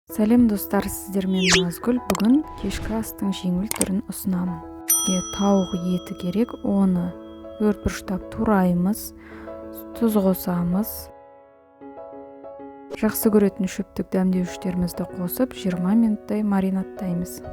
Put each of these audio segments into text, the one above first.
Сәлем достар, сіздермен Назгүл. Бүгін кешкі астың жеңіл түрін ұсынамын. Бізге тауық еті керек, оны бұрыштап тураймыз, тұз қосамыз. Жақсы көретін шөптік дәмдеуіштерімізді қосып 20 минуттай маринаттаймыз.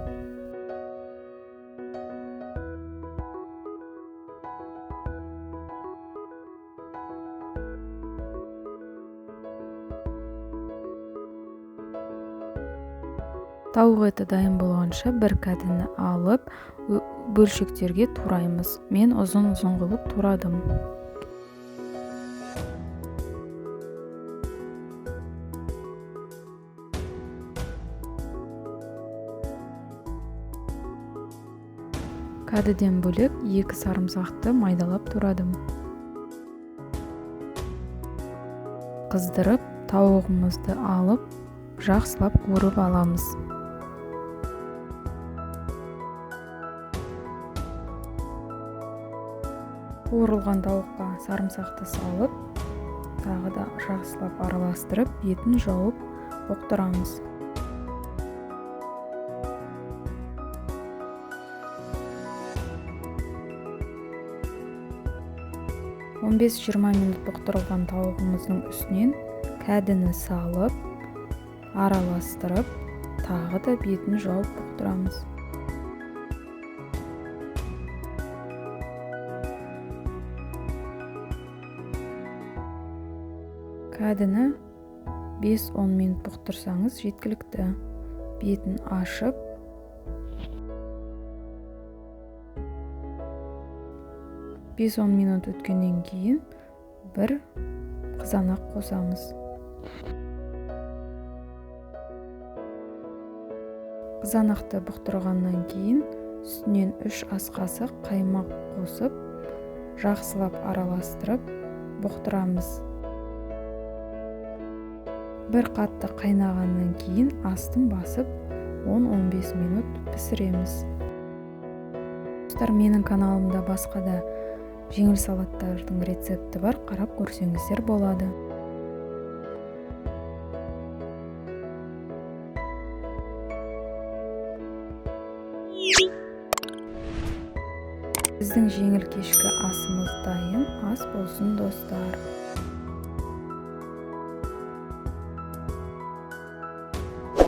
Тауық еті дайын болғанша бір кәдіні алып, бөлшектерге тураймыз. Мен ұзын-ұзын қылып турадым. Кәдіден бөлек 2 сарымсақты майдалап турадым. Қыздырып, тауығымызды алып, жақсылап қуырып аламыз. Қуырылған тауыққа сарымсақты салып, тағы да жақсылап араластырып, бетін жауып бұқтырамыз. Он 15-20 минут бұқтырылған тауығымыздың үстінен кәдіні салып, араластырып, тағы да бетін жауып бұқтырамыз. Кәдіні 5-10 минут бұқтырсаңыз жеткілікті. Бетін ашып, «5-10 минут өткеннен кейін бір қызанақ қосамыз. Қызанақты бұқтырғаннан кейін үстінен 3 ас қасық қаймақ қосып, жақсылап араластырып бұқтырамыз. Бір қатты қайнағаннан кейін астын басып 10-15 минут пісіреміз. Достар, менің каналымда басқа да жеңіл салаттардың рецепті бар, қарап көрсеңіздер болады. Біздің жеңіл кешкі асымыз дайын. Ас болсын достар.